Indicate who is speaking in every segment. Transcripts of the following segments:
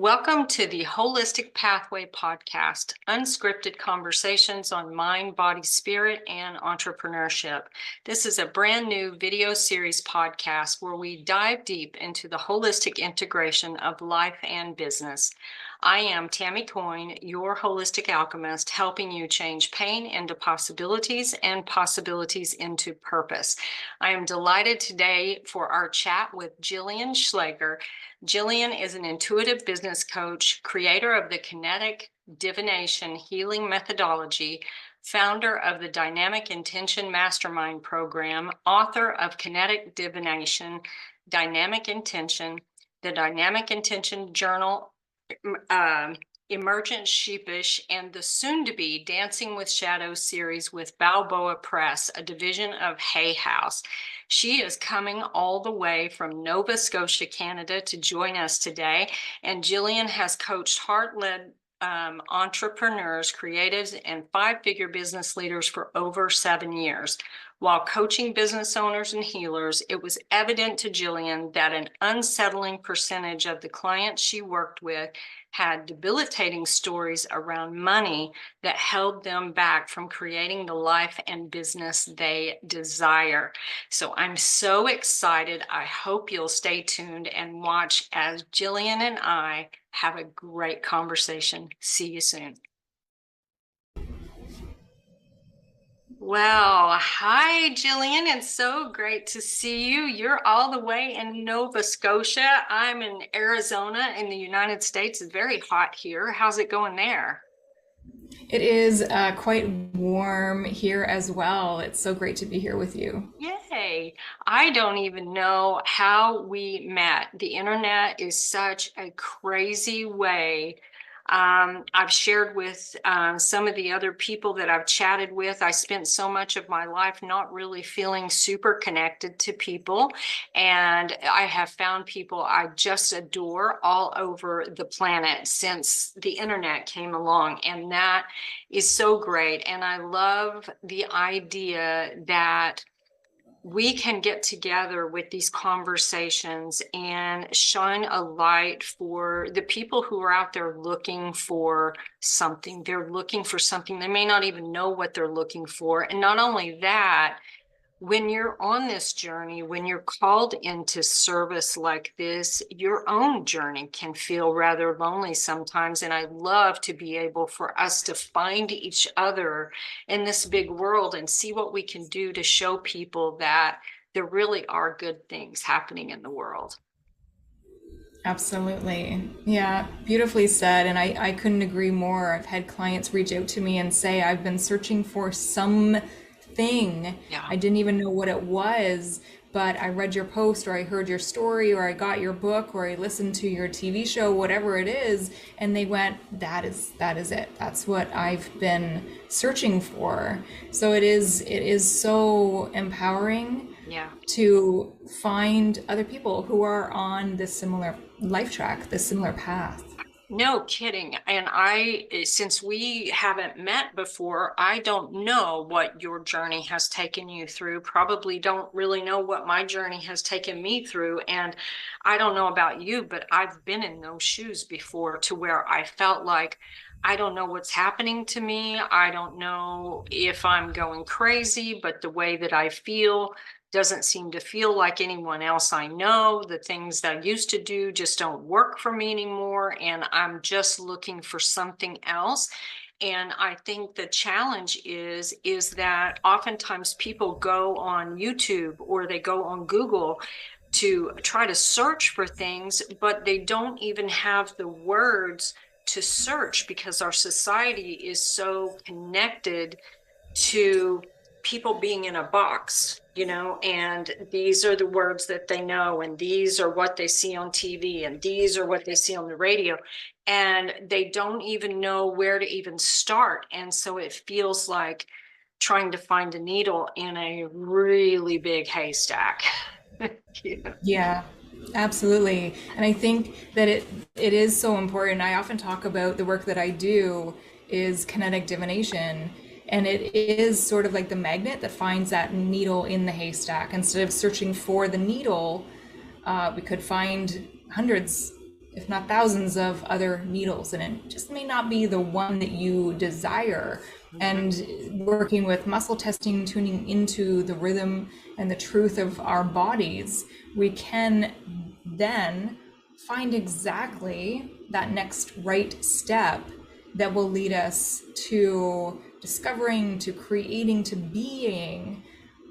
Speaker 1: Welcome to the Holistic Pathway Podcast, unscripted conversations on mind, body, spirit, and entrepreneurship. This is a brand new video series podcast where we dive deep into the holistic integration of life and business. I am Tammy Coyne, your holistic alchemist, helping you change pain into possibilities and possibilities into purpose. I am delighted today for our chat with Jillian Schleger. Jillian is an intuitive business coach, creator of the Kinetic Divination Healing methodology, founder of the Dynamic Intention Mastermind program, author of Kinetic Divination, Dynamic Intention, the Dynamic Intention Journal, Emergent Sheepish, and the soon-to-be Dancing with Shadows series with Balboa Press, a division of Hay House. She is coming all the way from Nova Scotia, Canada, to join us today. And Jillian has coached heart-led entrepreneurs, creatives, and five-figure business leaders for over 7 years. While coaching business owners and healers, it was evident to Jillian that an unsettling percentage of the clients she worked with had debilitating stories around money that held them back from creating the life and business they desire. So I'm so excited. I hope you'll stay tuned and watch as Jillian and I have a great conversation. See you soon. Well, hi, Jillian. It's so great to see you. You're all the way in Nova Scotia. I'm in Arizona in the United States. It's very hot here. How's it going there?
Speaker 2: It is quite warm here as well. It's so great to be here with you.
Speaker 1: Yay. I don't even know how we met. The internet is such a crazy way. I've shared with some of the other people that I've chatted with. I spent so much of my life not really feeling super connected to people. And I have found people I just adore all over the planet since the internet came along. And that is so great. And I love the idea that we can get together with these conversations and shine a light for the people who are out there looking for something. They're looking for something. They may not even know what they're looking for. And not only that, when you're on this journey, when you're called into service like this, your own journey can feel rather lonely sometimes. And I love to be able for us to find each other in this big world and see what we can do to show people that there really are good things happening in the world.
Speaker 2: Absolutely. Yeah, beautifully said. And I couldn't agree more. I've had clients reach out to me and say, I've been searching for something.
Speaker 1: Yeah.
Speaker 2: I didn't even know what it was, but I read your post or I heard your story or I got your book or I listened to your TV show, whatever it is, and they went, that is it. That's what I've been searching for. So it is so empowering
Speaker 1: Yeah.
Speaker 2: to find other people who are on this similar life track, this similar path.
Speaker 1: No kidding. And since we haven't met before, I don't know what your journey has taken you through. Probably don't really know what my journey has taken me through. And I don't know about you, but I've been in those shoes before to where I felt like I don't know what's happening to me. I don't know if I'm going crazy, but the way that I feel doesn't seem to feel like anyone else I know. The things that I used to do just don't work for me anymore. And I'm just looking for something else. And I think the challenge is that oftentimes people go on YouTube or they go on Google to try to search for things, but they don't even have the words to search because our society is so connected to people being in a box, and these are the words that they know, and these are what they see on TV, and these are what they see on the radio, and they don't even know where to even start. And so it feels like trying to find a needle in a really big haystack. Yeah.
Speaker 2: Yeah, absolutely. And I think that it is so important. I often talk about the work that I do is kinetic divination, and it is sort of like the magnet that finds that needle in the haystack. Instead of searching for the needle, we could find hundreds if not thousands of other needles, and it just may not be the one that you desire.
Speaker 1: Mhm.
Speaker 2: And working with muscle testing, tuning into the rhythm and the truth of our bodies, we can then find exactly that next right step that will lead us to discovering, to creating, to being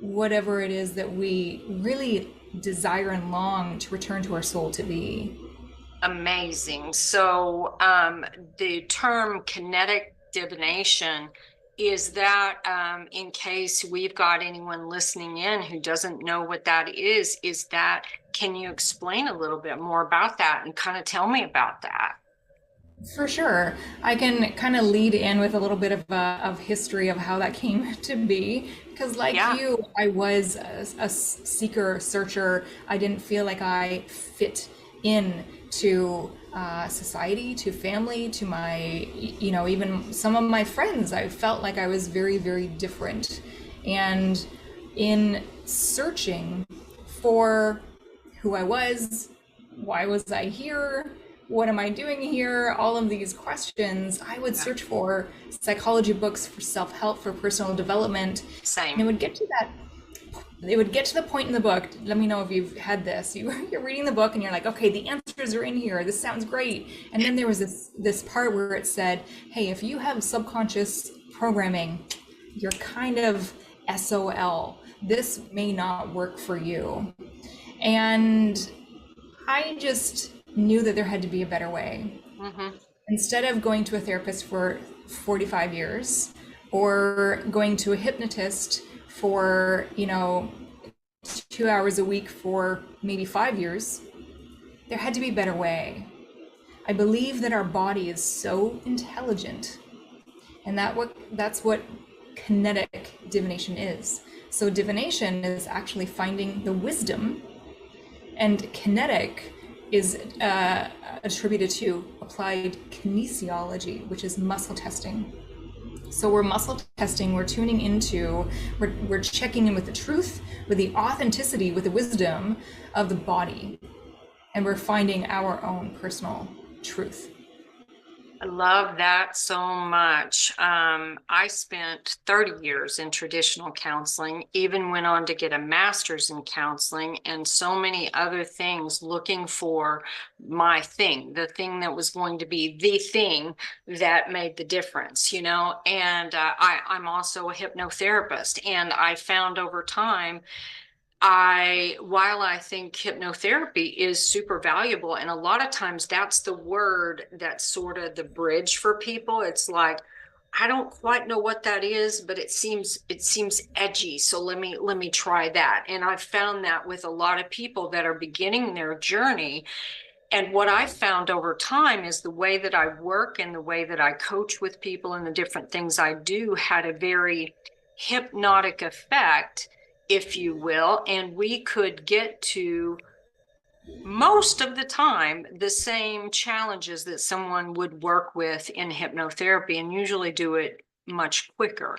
Speaker 2: whatever it is that we really desire and long to return to our soul to be.
Speaker 1: Amazing. So, the term kinetic divination, is that, in case we've got anyone listening in who doesn't know what that is that, can you explain a little bit more about that and kind of tell me about that?
Speaker 2: For sure. I can kind of lead in with a little bit of history of how that came to be. Because, like
Speaker 1: Yeah.
Speaker 2: you, I was a seeker, searcher. I didn't feel like I fit in to society, to family, to my, even some of my friends. I felt like I was very, very different. And in searching for who I was, why was I here, what am I doing here, all of these questions, I would
Speaker 1: Yeah.
Speaker 2: search for psychology books, for self-help, for personal development. And
Speaker 1: Same.
Speaker 2: it would get to that, it would get to the point in the book. Let me know if you've had this. You're reading the book and you're like, okay, the answers are in here, this sounds great. And then there was this part where it said, hey, if you have subconscious programming, you're kind of SOL, this may not work for you. And I just knew that there had to be a better way.
Speaker 1: Hmm.
Speaker 2: Instead of going to a therapist for 45 years or going to a hypnotist for, 2 hours a week for maybe 5 years, there had to be a better way. I believe that our body is so intelligent, and that's what kinetic divination is. So divination is actually finding the wisdom, and kinetic is attributed to applied kinesiology, which is muscle testing. So we're muscle testing, we're tuning into, we're checking in with the truth, with the authenticity, with the wisdom of the body, and we're finding our own personal truth.
Speaker 1: I love that so much. I spent 30 years in traditional counseling, even went on to get a master's in counseling and so many other things, looking for my thing, the thing that was going to be the thing that made the difference, And I'm also a hypnotherapist, and I found over time, while I think hypnotherapy is super valuable, and a lot of times that's the word that's sort of the bridge for people. It's like, I don't quite know what that is, but it seems edgy. So let me try that. And I've found that with a lot of people that are beginning their journey. And what I've found over time is the way that I work and the way that I coach with people and the different things I do had a very hypnotic effect, if you will. And we could get to, most of the time, the same challenges that someone would work with in hypnotherapy, and usually do it much quicker.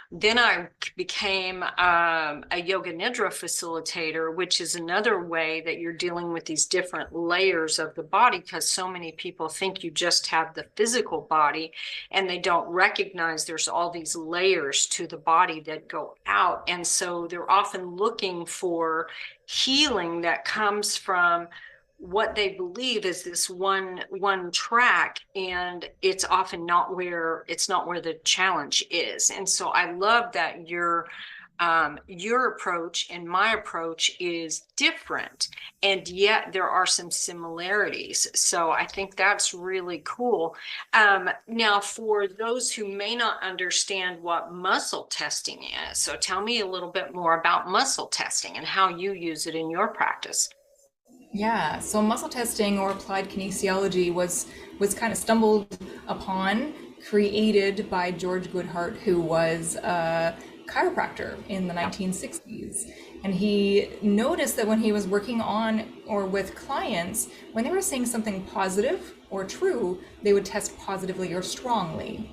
Speaker 1: Then I became a yoga nidra facilitator, which is another way that you're dealing with these different layers of the body, because so many people think you just have the physical body and they don't recognize there's all these layers to the body that go out. And so they're often looking for healing that comes from what they believe is this one track, and it's not where the challenge is. And so I love that your approach and my approach is different, and yet there are some similarities. So I think that's really cool. Now, for those who may not understand what muscle testing is, so tell me a little bit more about muscle testing and how you use it in your practice.
Speaker 2: Yeah, so muscle testing or applied kinesiology was kind of stumbled upon, created by George Goodhart, who was a chiropractor in the
Speaker 1: Yeah.
Speaker 2: 1960s. And he noticed that when he was working on or with clients, when they were saying something positive or true, they would test positively or strongly.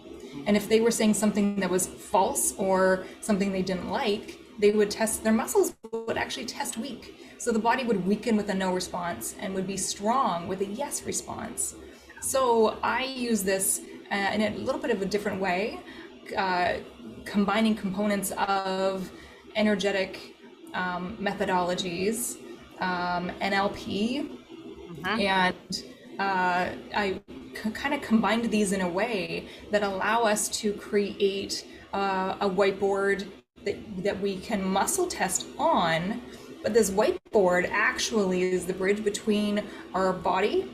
Speaker 2: And if they were saying something that was false or something they didn't like, they would test, their muscles would actually test weak, So the body would weaken with a no response and would be strong with a yes response. So I use this in a little bit of a different way, uh, combining components of energetic methodologies, NLP,
Speaker 1: Mm-hmm.
Speaker 2: and I kind of combined these in a way that allow us to create a whiteboard that we can muscle test on. But this whiteboard actually is the bridge between our body,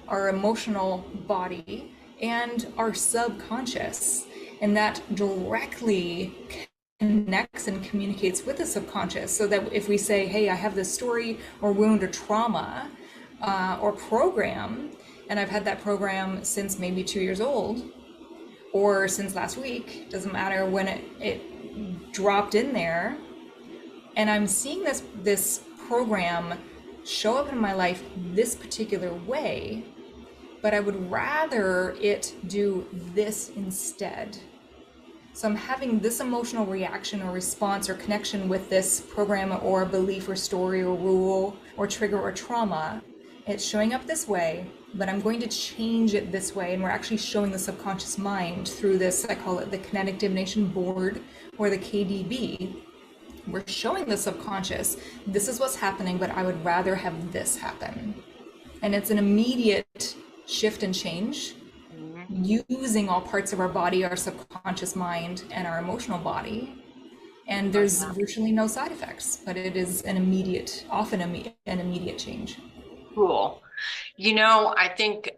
Speaker 2: our emotional body, and our subconscious. And that directly connects and communicates with the subconscious, so that if we say, hey, I have this story or wound or trauma or program, and I've had that program since maybe 2 years old or since last week, doesn't matter when it dropped in there, and I'm seeing this program show up in my life this particular way, but I would rather it do this instead. So I'm having this emotional reaction or response or connection with this program or belief or story or rule or trigger or trauma. It's showing up this way, but I'm going to change it this way. And we're actually showing the subconscious mind through this, I call it the Kinetic Divination Board or the KDB. We're showing the subconscious, this is what's happening, but I would rather have this happen. And it's an immediate shift and change, using all parts of our body, our subconscious mind, and our emotional body. And there's virtually no side effects, but it is an immediate, often an immediate change.
Speaker 1: Cool. I think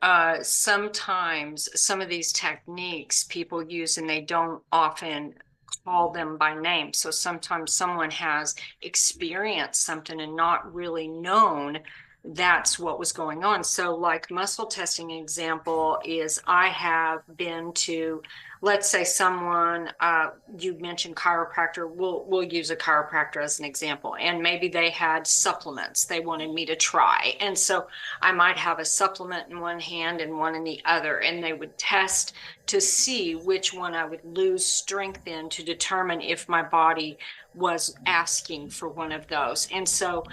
Speaker 1: sometimes some of these techniques people use and they don't often call them by name. So sometimes someone has experienced something and not really known that's what was going on. So like muscle testing example is I have been to, let's say someone, you mentioned chiropractor, we'll use a chiropractor as an example, and maybe they had supplements they wanted me to try. And so I might have a supplement in one hand and one in the other, and they would test to see which one I would lose strength in to determine if my body was asking for one of those. And so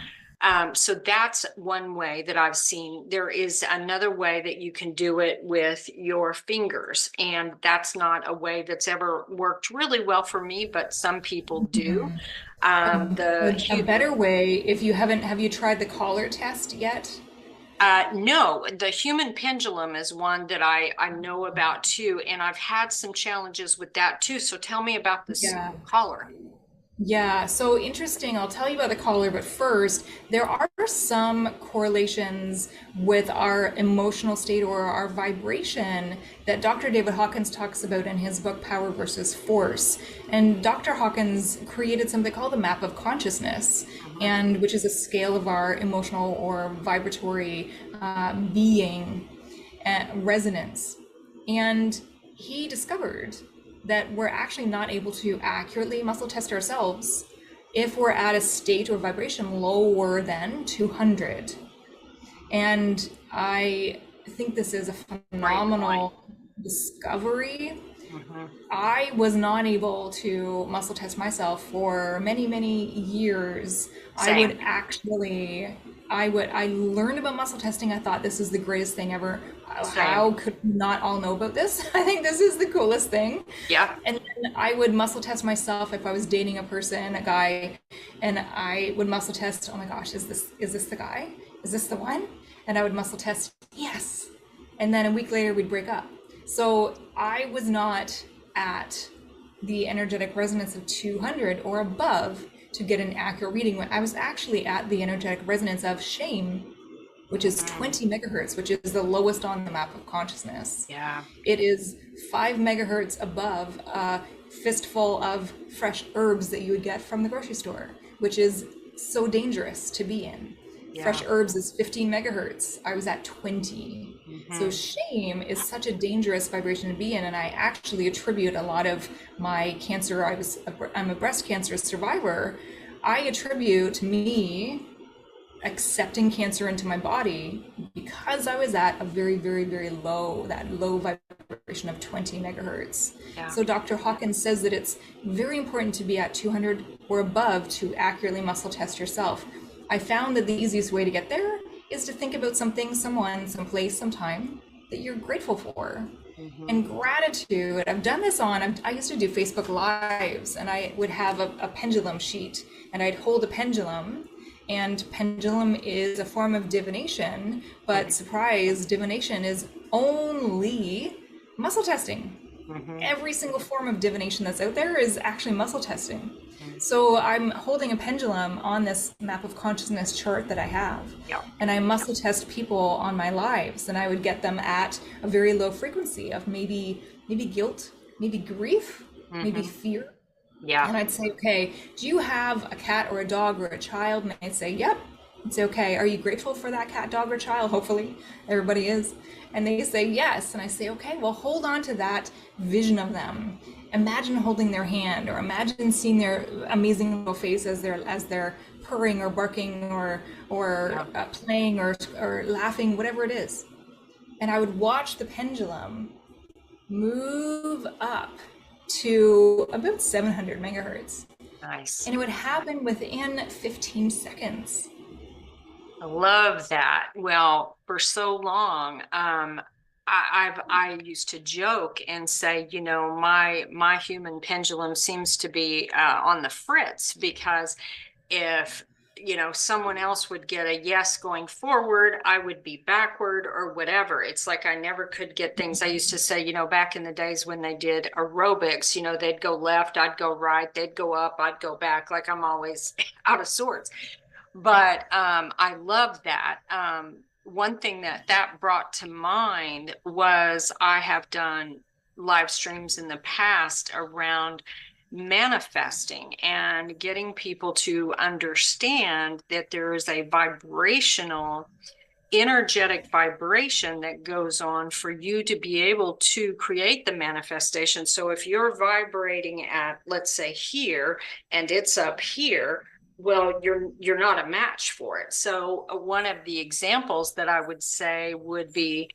Speaker 1: that's one way that I've seen. There is another way that you can do it with your fingers, and that's not a way that's ever worked really well for me, but some people do.
Speaker 2: A better way, if you haven't, have you tried the collar test yet?
Speaker 1: No, the human pendulum is one that I know about too, and I've had some challenges with that too. So tell me about this
Speaker 2: Yeah.
Speaker 1: collar.
Speaker 2: Yeah, so interesting. I'll tell you about the collar, but first, there are some correlations with our emotional state or our vibration that Dr. David Hawkins talks about in his book, Power versus Force. And Dr. Hawkins created something called the map of consciousness,
Speaker 1: Mhm.
Speaker 2: and which is a scale of our emotional or vibratory being resonance. And he discovered that we're actually not able to accurately muscle test ourselves if we're at a state or vibration lower than 200. And I think this is a
Speaker 1: Great point.
Speaker 2: phenomenal discovery.
Speaker 1: Mhm.
Speaker 2: I was not able to muscle test myself for many, many years.
Speaker 1: Same.
Speaker 2: I learned about muscle testing. I thought this is the greatest thing ever.
Speaker 1: Same.
Speaker 2: How could we not all know about this? I think this is the coolest thing.
Speaker 1: Yeah.
Speaker 2: And then I would muscle test myself if I was dating a person, a guy, and I would muscle test, oh my gosh, is this the guy? Is this the one? And I would muscle test, yes. And then a week later we'd break up. So I was not at the energetic resonance of 200 or above to get an accurate reading. When I was actually at the energetic resonance of shame, which is
Speaker 1: Mhm.
Speaker 2: 20 megahertz, which is the lowest on the map of consciousness.
Speaker 1: Yeah.
Speaker 2: It is 5 megahertz above a fistful of fresh herbs that you would get from the grocery store, which is so dangerous to be in. Fresh
Speaker 1: Yeah.
Speaker 2: herbs is 15 megahertz. I was at 20. So
Speaker 1: Mhm.
Speaker 2: shame is such a dangerous vibration to be in, and I actually attribute a lot of my cancer. I'm a breast cancer survivor. I attribute me accepting cancer into my body because I was at a very, very, very low, that low vibration of 20 megahertz.
Speaker 1: Yeah.
Speaker 2: So Dr. Hawkins says that it's very important to be at 200 or above to accurately muscle test yourself. I found that the easiest way to get there is to think about something, someone, someplace, sometime that you're grateful for.
Speaker 1: Mm-hmm.
Speaker 2: And gratitude, I've done this I used to do Facebook Lives, and I would have a pendulum sheet, and I'd hold a pendulum, and pendulum is a form of divination, but surprise, divination is only muscle testing.
Speaker 1: Mm-hmm.
Speaker 2: Every single form of divination that's out there is actually muscle testing.
Speaker 1: Mm-hmm.
Speaker 2: So I'm holding a pendulum on this map of consciousness chart that I have,
Speaker 1: Yeah.
Speaker 2: and I muscle test people on my lives, and I would get them at a very low frequency of maybe guilt, maybe grief, maybe
Speaker 1: Mm-hmm.
Speaker 2: fear.
Speaker 1: Yeah.
Speaker 2: And I'd say, okay, do you have a cat or a dog or a child? And they'd say, yep. I'd say, okay, are you grateful for that cat, dog, or child? Hopefully, everybody is. And they say, yes. And I say, okay, well, hold on to that vision of them. Imagine holding their hand, or imagine seeing their amazing little face as they're purring or barking or
Speaker 1: Yeah.
Speaker 2: playing or laughing, whatever it is. And I would watch the pendulum move up to about 700 megahertz.
Speaker 1: Nice.
Speaker 2: And it would happen within 15 seconds.
Speaker 1: I love that. Well, for so long, I used to joke and say, my human pendulum seems to be on the fritz, because if someone else would get a yes going forward, I would be backward or whatever. It's like I never could get things. I used to say, back in the days when they did aerobics, they'd go left, I'd go right, they'd go up, I'd go back, like I'm always out of sorts. But I love that. One thing that brought to mind was I have done live streams in the past around manifesting and getting people to understand that there is a vibrational, energetic vibration that goes on for you to be able to create the manifestation. So if you're vibrating at, let's say, here, and it's up here, well, you're not a match for it. So one of the examples that I would say would be,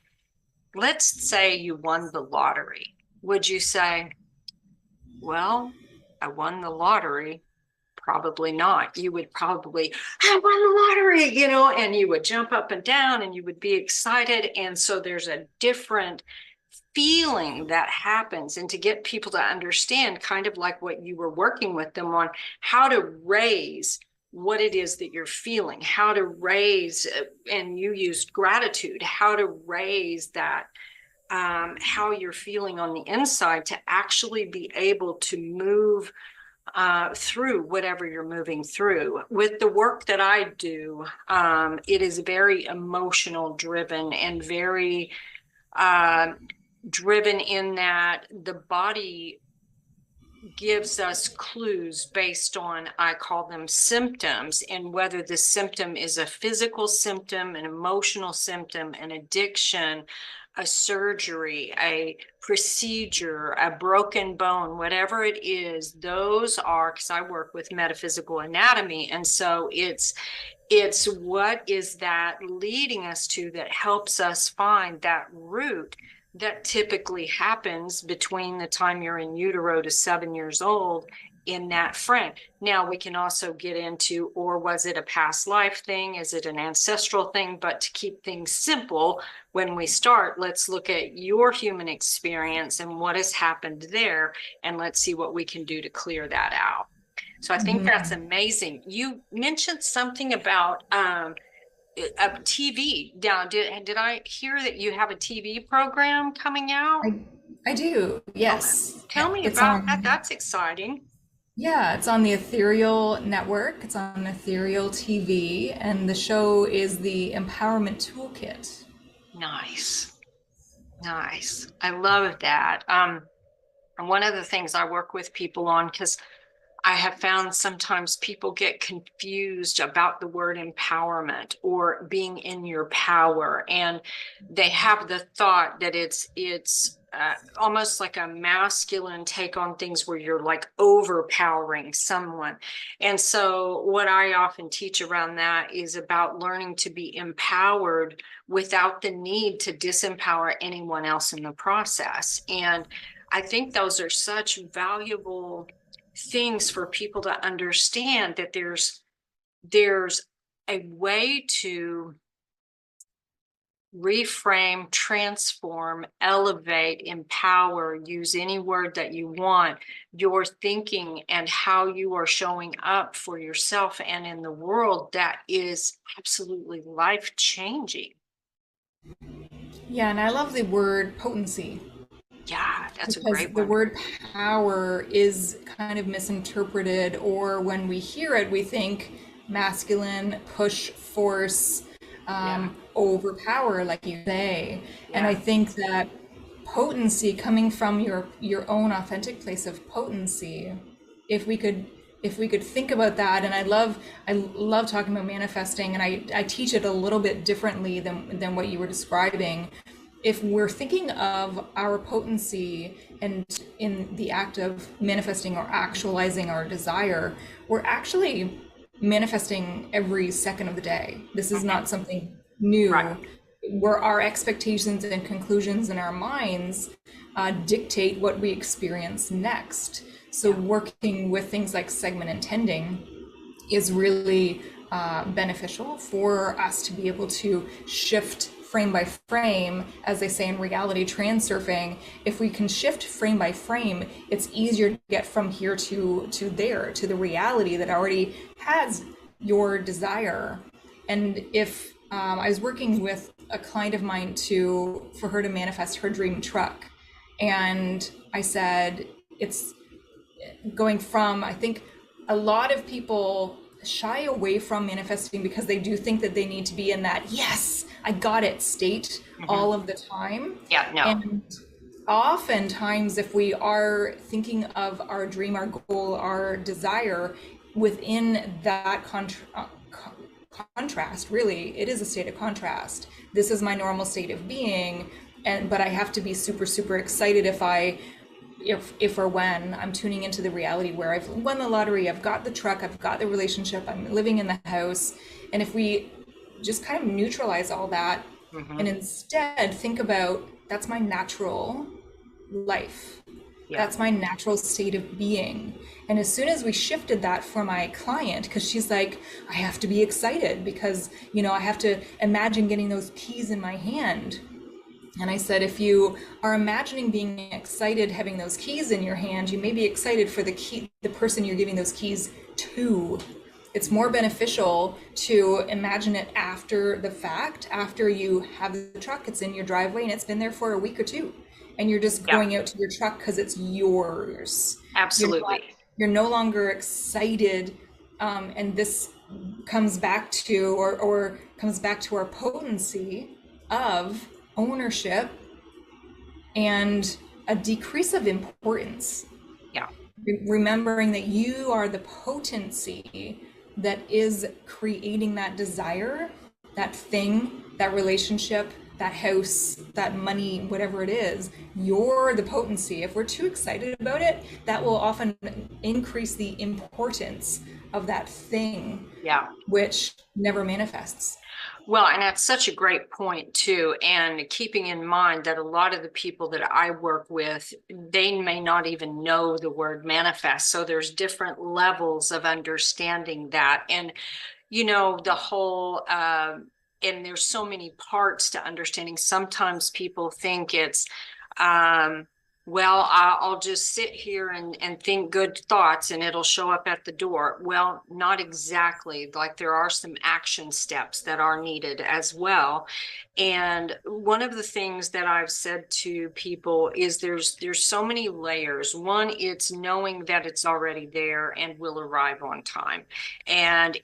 Speaker 1: let's say you won the lottery. Would you say, well, I won the lottery? Probably not. You would probably, I won the lottery, and you would jump up and down and you would be excited. And so there's a different feeling that happens. And to get people to understand, kind of like what you were working with them on, how to raise what it is that you're feeling, how to raise, and you used gratitude, how to raise that, how you're feeling on the inside to actually be able to move through whatever you're moving through. With the work that I do, it is very emotional driven and very driven in that the body gives us clues based on, I call them symptoms, and whether the symptom is a physical symptom, an emotional symptom, an addiction, a surgery, a procedure, a broken bone, whatever it is, those are, because I work with metaphysical anatomy. And so it's what is that leading us to that helps us find that root that typically happens between the time you're in utero to 7 years old in that frame. Now we can also get into, or was it a past life thing? Is it an ancestral thing? But to keep things simple, when we start, let's look at your human experience and what has happened there, and let's see what we can do to clear that out. So I think that's amazing. You mentioned something about a TV down. Did I hear that you have a TV program coming out?
Speaker 2: I do,
Speaker 1: Okay.
Speaker 2: yes.
Speaker 1: Tell me
Speaker 2: It's
Speaker 1: about that.
Speaker 2: on,
Speaker 1: That's exciting.
Speaker 2: yeah, it's on the Ethereal Network. It's on Ethereal TV, and the show is the Empowerment Toolkit.
Speaker 1: Nice. Nice. I love that. And one of the things I work with people on, because I have found sometimes people get confused about the word empowerment or being in your power, and they have the thought that it's almost like a masculine take on things where you're like overpowering someone. And so what I often teach around that is about learning to be empowered without the need to disempower anyone else in the process. And I think those are such valuable things for people to understand, that there's a way to reframe, transform, elevate, empower, use any word that you want, your thinking and how you are showing up for yourself and in the world, that is absolutely life-changing.
Speaker 2: Yeah, and I love the word potency
Speaker 1: Yeah, that's a
Speaker 2: because
Speaker 1: great
Speaker 2: the
Speaker 1: one.
Speaker 2: word power is kind of misinterpreted, or when we hear it, we think masculine, push, force,
Speaker 1: Yeah,
Speaker 2: overpower, like you say. And I
Speaker 1: yeah,
Speaker 2: think that potency coming from your own authentic place of potency, if we could think about that. And I love talking about manifesting, and I teach it a little bit differently than what you were describing. If we're thinking of our potency and in the act of manifesting or actualizing our desire, we're actually manifesting every second of the day. This is
Speaker 1: mhm,
Speaker 2: not something
Speaker 1: right,
Speaker 2: new, where our expectations and conclusions in our minds dictate what we experience next. So,
Speaker 1: yeah,
Speaker 2: working with things like segment intending is really beneficial for us to be able to shift frame by frame, as they say in reality transurfing. If we can shift frame by frame, it's easier to get from here to there, to the reality that already has your desire. And if I was working with a client of mine to for her to manifest her dream truck, and I said it's going from, I think a lot of people shy away from manifesting because they do think that they need to be in that, yes, I got it state
Speaker 1: mhm,
Speaker 2: all of the time.
Speaker 1: yeah, no,
Speaker 2: And oftentimes, if we are thinking of our dream, our goal, our desire within that contrast, really, it is a state of contrast. This is my normal state of being, and but I have to be super, super excited if or when I'm tuning into the reality where I've won the lottery, I've got the truck, I've got the relationship, I'm living in the house. And if we just kind of neutralize all that and
Speaker 1: mhm,
Speaker 2: instead think about that's my natural life.
Speaker 1: yeah,
Speaker 2: That's my natural state of being. And as soon as we shifted that for my client, because she's like, I have to be excited because, I have to imagine getting those keys in my hand. And I said, if you are imagining being excited having those keys in your hand, you may be excited for the person you're giving those keys to. It's more beneficial to imagine it after the fact, after you have the truck, it's in your driveway and it's been there for a week or two. And you're just
Speaker 1: yeah,
Speaker 2: going out to your truck because it's yours. You're not,
Speaker 1: absolutely.
Speaker 2: you're no longer excited. And this comes back to, or comes back to our potency of ownership and a decrease of importance.
Speaker 1: Yeah,
Speaker 2: Remembering that you are the potency that is creating that desire, that thing, that relationship, that house, that money, whatever it is. You're the potency. If we're too excited about it, that will often increase the importance of that thing,
Speaker 1: yeah.
Speaker 2: which never manifests.
Speaker 1: Well, and that's such a great point too. And keeping in mind that a lot of the people that I work with, they may not even know the word manifest. So there's different levels of understanding that. And the whole and there's so many parts to understanding. Sometimes people think it's um well, I'll just sit here and think good thoughts and it'll show up at the door. Well, not exactly. Like there are some action steps that are needed as well. And one of the things that I've said to people is there's so many layers. One, it's knowing that it's already there and will arrive on time. And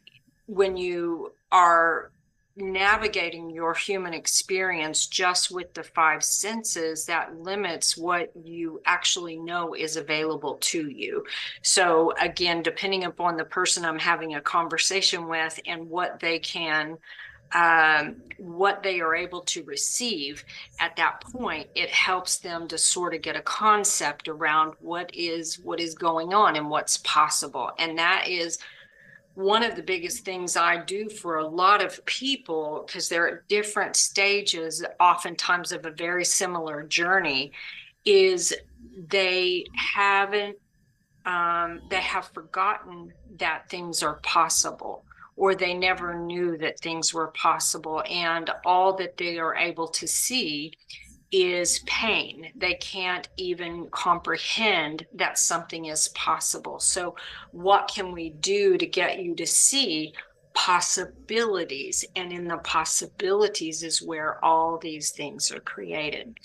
Speaker 1: when you are navigating your human experience just with the five senses, that limits what you actually know is available to you. So again, depending upon the person I'm having a conversation with and what they are able to receive at that point, it helps them to sort of get a concept around what is going on and what's possible. And that is one of the biggest things I do for a lot of people, because they're at different stages, oftentimes of a very similar journey, is they haven't, they have forgotten that things are possible, or they never knew that things were possible. And all that they are able to see is pain. They can't even comprehend that something is possible. So, what can we do to get you to see possibilities? And in the possibilities is where all these things are created.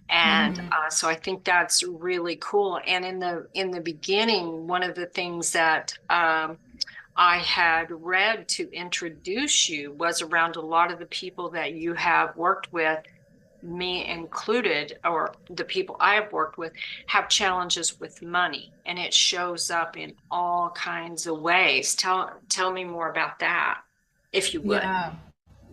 Speaker 1: And
Speaker 2: Mm-hmm.
Speaker 1: so I think that's really cool. And in the beginning, one of the things that I had read to introduce you was around a lot of the people that you have worked with, me included, or the people I have worked with, have challenges with money, and it shows up in all kinds of ways. Tell me more about that, if you would.
Speaker 2: Yeah.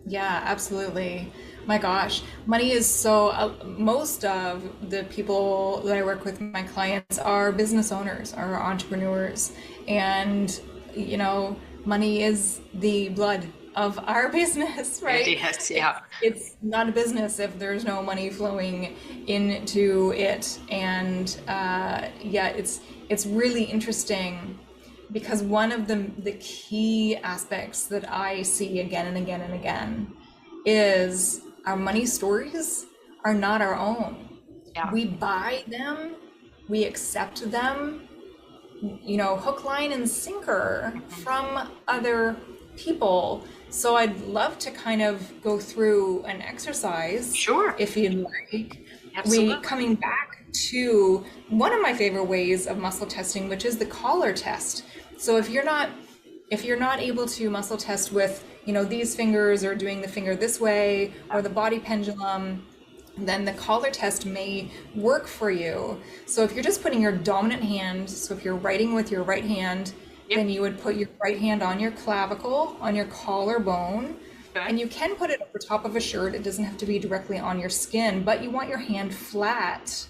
Speaker 2: Yeah, absolutely. My gosh, money is so, most of the people that I work with, my clients, are business owners, are entrepreneurs. And, you know, money is the blood of our business,
Speaker 1: It
Speaker 2: right?
Speaker 1: is, yeah.
Speaker 2: It's not a business if there's no money flowing into it. And yeah, it's really interesting because one of the key aspects that I see again and again and again is our money stories are not our own.
Speaker 1: Yeah.
Speaker 2: We buy them, we accept them, you know, hook, line, and sinker
Speaker 1: Mhm.
Speaker 2: from other people. So I'd love to kind of go through an exercise,
Speaker 1: Sure.
Speaker 2: if you'd like. We
Speaker 1: Absolutely.
Speaker 2: coming back to one of my favorite ways of muscle testing, which is the collar test. So if you're not able to muscle test with, you know, these fingers or doing the finger this way or the body pendulum, then the collar test may work for you. So if you're just putting your dominant hand, so if you're writing with your right hand,
Speaker 1: Yep.
Speaker 2: then you would put your right hand on your clavicle, on your collarbone,
Speaker 1: Okay.
Speaker 2: and you can put it over top of a shirt. It doesn't have to be directly on your skin, but you want your hand flat.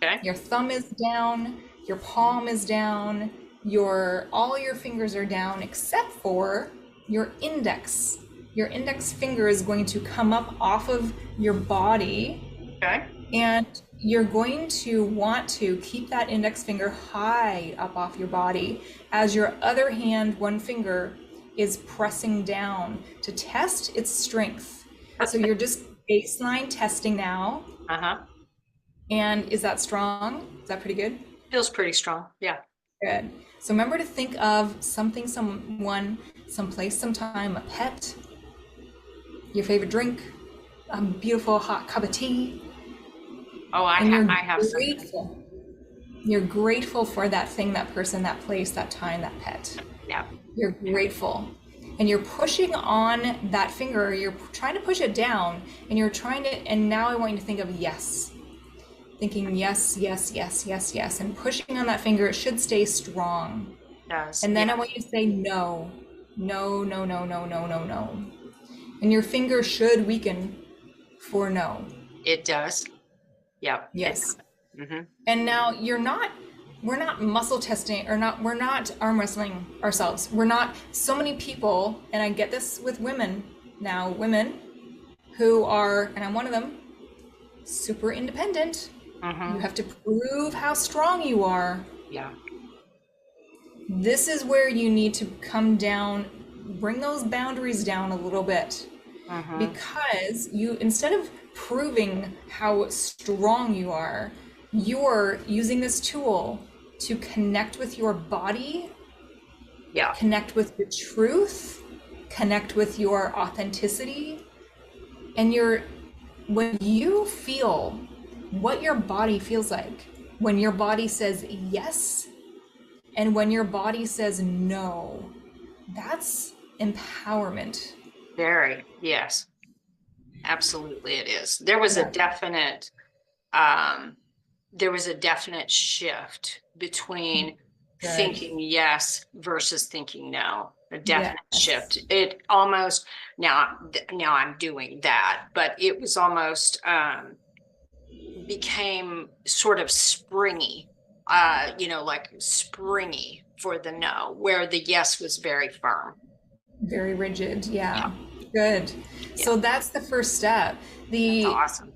Speaker 1: Okay.
Speaker 2: Your thumb is down, your palm is down, your all your fingers are down except for your index. Your index finger is going to come up off of your body,
Speaker 1: Okay.
Speaker 2: and you're going to want to keep that index finger high up off your body as your other hand, one finger, is pressing down to test its strength. So you're just baseline testing now.
Speaker 1: Uh-huh.
Speaker 2: And is that strong? Is that pretty good?
Speaker 1: Feels pretty strong. Yeah.
Speaker 2: Good. So remember to think of something, someone, someplace, sometime, a pet, your favorite drink, a beautiful hot cup of tea,
Speaker 1: Oh,
Speaker 2: and you're
Speaker 1: I have something.
Speaker 2: grateful. You're grateful for that thing, that person, that place, that time, that pet.
Speaker 1: Yeah.
Speaker 2: You're grateful. And you're pushing on that finger, you're trying to push it down, and you're trying to, and now I want you to think of yes. Thinking yes, yes, yes, yes, yes, and pushing on that finger, it should stay strong.
Speaker 1: Does.
Speaker 2: And then
Speaker 1: Yeah.
Speaker 2: I want you to say no, no, no, no, no, no, no, no. And your finger should weaken for no.
Speaker 1: It does. Yeah. It
Speaker 2: Yes.
Speaker 1: does. Mm-hmm.
Speaker 2: And now we're not muscle testing or not, we're not arm wrestling ourselves. We're not, so many people, and I get this with women now, women who are, and I'm one of them, super independent. You
Speaker 1: Mm-hmm.
Speaker 2: have to prove how strong you are.
Speaker 1: Yeah.
Speaker 2: This is where you need to come down, bring those boundaries down a little bit,
Speaker 1: Mm-hmm.
Speaker 2: because you, instead of proving how strong you're using this tool to connect with your body,
Speaker 1: Yeah.
Speaker 2: connect with your truth, connect with your authenticity, and when you feel what your body feels like, when your body says yes and when your body says no, that's empowerment.
Speaker 1: Very. Yes. Absolutely it is.
Speaker 2: Yeah,
Speaker 1: Um, there was a definite shift between
Speaker 2: good.
Speaker 1: thinking yes versus thinking no. A definite shift.
Speaker 2: Yes.
Speaker 1: It almost now I'm doing that, but it was almost became sort of springy, like springy for the no, where the yes was very firm.
Speaker 2: Very rigid.
Speaker 1: Yeah,
Speaker 2: Yeah. Good.
Speaker 1: yeah,
Speaker 2: So that's the first step.
Speaker 1: that's
Speaker 2: The
Speaker 1: awesome.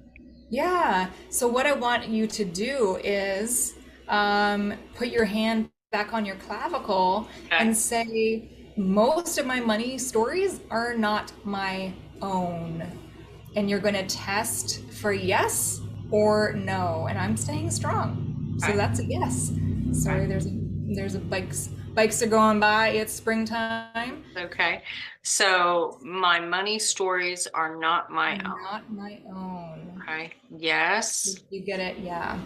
Speaker 2: Yeah. So what I want you to do is put your hand back on your clavicle
Speaker 1: Okay.
Speaker 2: and say, most of my money stories are not my own. And you're going to test for yes or no. And I'm staying strong. So
Speaker 1: Okay.
Speaker 2: that's a yes.
Speaker 1: Okay.
Speaker 2: Sorry, there's a bikes are going by. It's springtime.
Speaker 1: Okay. So my money stories are not my
Speaker 2: They're
Speaker 1: own.
Speaker 2: not my own.
Speaker 1: Okay. Yes.
Speaker 2: You get it? Yeah.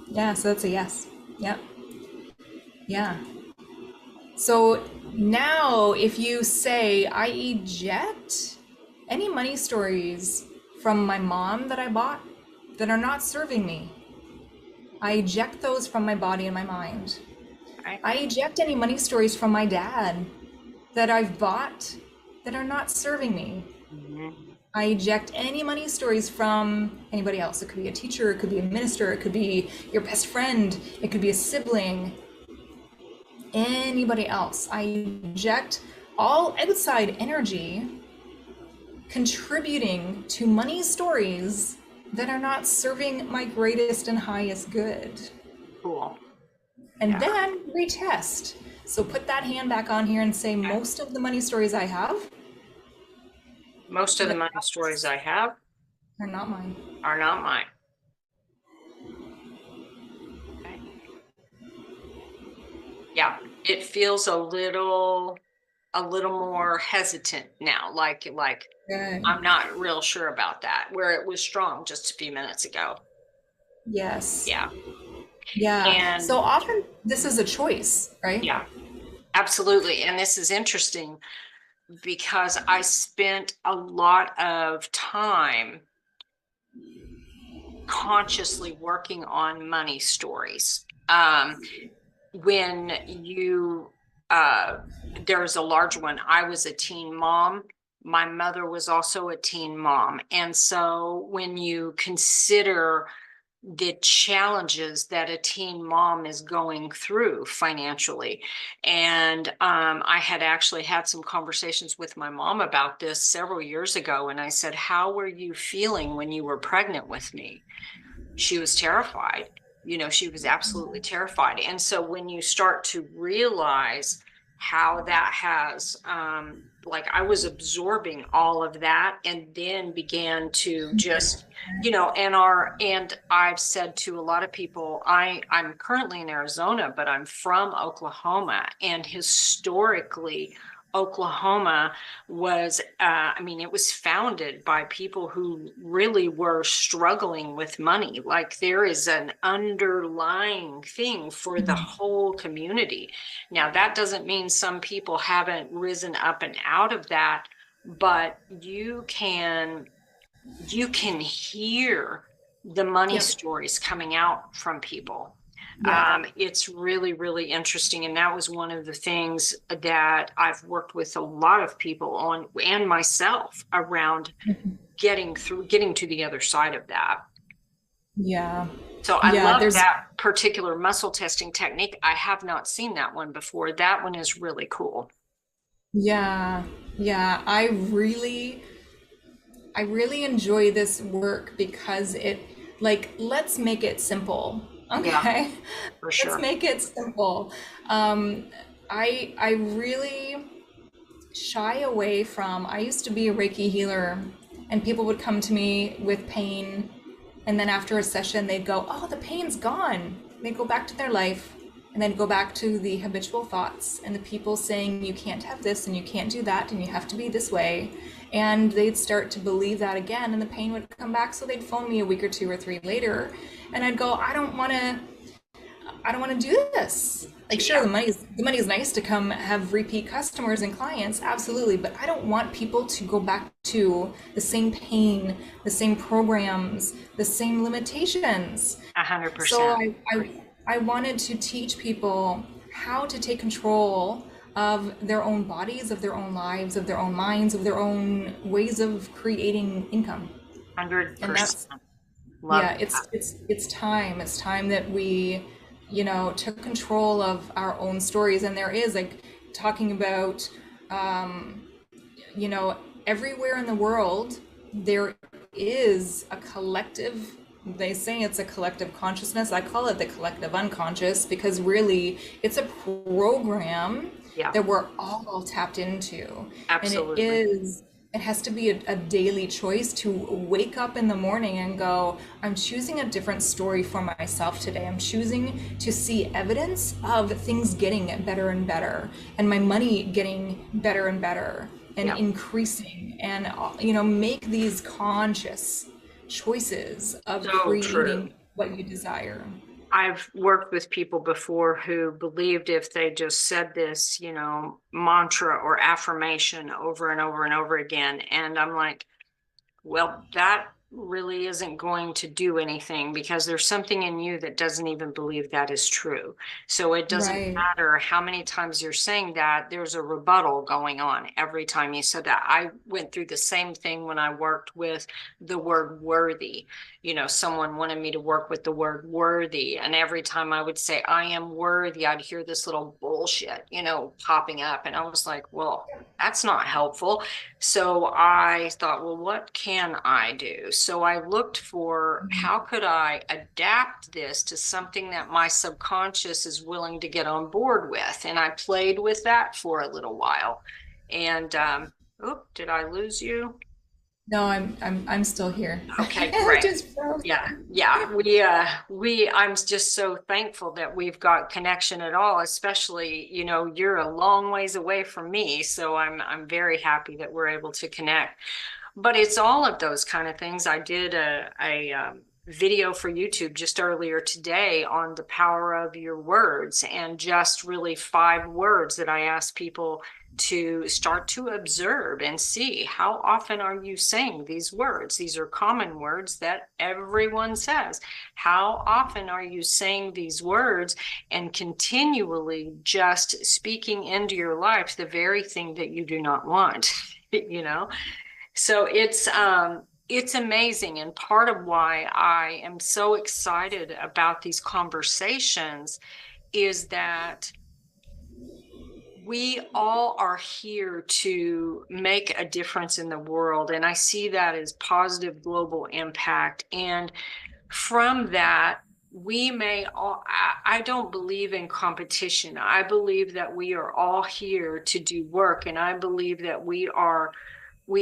Speaker 2: Yeah, so that's a yes. Yep. Yeah. So now, if you say, I eject any money stories from my mom that I bought that are not serving me, I eject those from my body and my mind.
Speaker 1: Okay.
Speaker 2: I eject any money stories from my dad that I've bought that are not serving me.
Speaker 1: Mhm.
Speaker 2: I eject any money stories from anybody else. It could be a teacher, it could be a minister, it could be your best friend, it could be a sibling, anybody else. I eject all outside energy contributing to money stories that are not serving my greatest and highest good.
Speaker 1: Cool.
Speaker 2: And
Speaker 1: Yeah.
Speaker 2: then retest. So put that hand back on here and say,
Speaker 1: Okay.
Speaker 2: most of the money stories I have
Speaker 1: Most of the
Speaker 2: that
Speaker 1: money stories I have
Speaker 2: are not mine.
Speaker 1: are not mine. Okay. Yeah. It feels a little more hesitant now. Like
Speaker 2: Good.
Speaker 1: I'm not real sure about that, where it was strong just a few minutes ago.
Speaker 2: Yes.
Speaker 1: Yeah.
Speaker 2: Yeah.
Speaker 1: And
Speaker 2: So often this is a choice, right?
Speaker 1: yeah, absolutely. And this is interesting because I spent a lot of time consciously working on money stories. When you, uh, there's a large one, I was a teen mom. My mother was also a teen mom. And so when you consider the challenges that a teen mom is going through financially. And I had actually had some conversations with my mom about this several years ago. And I said, how were you feeling when you were pregnant with me? She was terrified. She was absolutely terrified. And so when you start to realize how that has, like I was absorbing all of that and then began to just, and I've said to a lot of people, I'm currently in Arizona, but I'm from Oklahoma, and historically, Oklahoma was, it was founded by people who really were struggling with money. Like there is an underlying thing for the whole community. Now, that doesn't mean some people haven't risen up and out of that, but you can hear the money
Speaker 2: Yep.
Speaker 1: stories coming out from people.
Speaker 2: Yeah.
Speaker 1: It's really, really interesting. And that was one of the things that I've worked with a lot of people on, and myself, around getting to the other side of that.
Speaker 2: Yeah.
Speaker 1: So I
Speaker 2: Yeah.
Speaker 1: love
Speaker 2: There's,
Speaker 1: that particular muscle testing technique. I have not seen that one before. That one is really cool.
Speaker 2: yeah. Yeah. I really enjoy this work because let's make it simple.
Speaker 1: Yeah,
Speaker 2: Okay.
Speaker 1: for
Speaker 2: Let's
Speaker 1: sure.
Speaker 2: make it simple. Um, I really shy away from, I used to be a Reiki healer, and people would come to me with pain, and then after a session they'd go, oh, the pain's gone. They'd go back to their life, and then go back to the habitual thoughts and the people saying you can't have this and you can't do that and you have to be this way, and they'd start to believe that again, and the pain would come back. So they'd phone me a week or two or three later, and I'd go, I don't want to do this. Like, sure,
Speaker 1: Yeah,
Speaker 2: the money is nice to come have repeat customers and clients, absolutely, but I don't want people to go back to the same pain, the same programs, the same limitations. So
Speaker 1: 100% agree.
Speaker 2: I wanted to teach people how to take control of their own bodies, of their own lives, of their own minds, of their own ways of creating income. And
Speaker 1: 100%.
Speaker 2: that's,
Speaker 1: Love
Speaker 2: yeah,
Speaker 1: that.
Speaker 2: it's time. It's time that we, took control of our own stories. And there is, like, talking about, you know, everywhere in the world there is a collective, they say it's a collective consciousness. I call it the collective unconscious, because really it's a program
Speaker 1: Yeah,
Speaker 2: that we're all tapped into. And
Speaker 1: absolutely.
Speaker 2: it has to be a daily choice to wake up in the morning and go, I'm choosing a different story for myself today. I'm choosing to see evidence of things getting better and better, and my money getting better and better and
Speaker 1: Yeah.
Speaker 2: increasing, and make these conscious choices of
Speaker 1: So true.
Speaker 2: creating what you desire.
Speaker 1: I've worked with people before who believed if they just said this, mantra or affirmation over and over and over again. And I'm like, well, that really isn't going to do anything because there's something in you that doesn't even believe that is true. So it doesn't
Speaker 2: Right.
Speaker 1: matter how many times you're saying that, there's a rebuttal going on every time you said that. I went through the same thing when I worked with the word worthy. Someone wanted me to work with the word worthy. And every time I would say, I am worthy, I'd hear this little bullshit, popping up. And I was like, well, that's not helpful. So I thought, well, what can I do? So I looked for how could I adapt this to something that my subconscious is willing to get on board with? And I played with that for a little while. And did I lose you?
Speaker 2: No, I'm still here.
Speaker 1: Okay,
Speaker 2: I
Speaker 1: great.
Speaker 2: just froze.
Speaker 1: Yeah, yeah. I'm just so thankful that we've got connection at all, especially, you're a long ways away from me. So I'm very happy that we're able to connect. But it's all of those kind of things. I did a video for YouTube just earlier today on the power of your words, and just really 5 words that I asked people to start to observe and see how often are you saying these words. These are common words that everyone says. How often are you saying these words and continually just speaking into your life the very thing that you do not want, you know? So it's amazing, and part of why I am so excited about these conversations is that we all are here to make a difference in the world, and I see that as positive global impact. And from that, we may all, I don't believe in competition. I believe that we are all here to do work, and I believe that we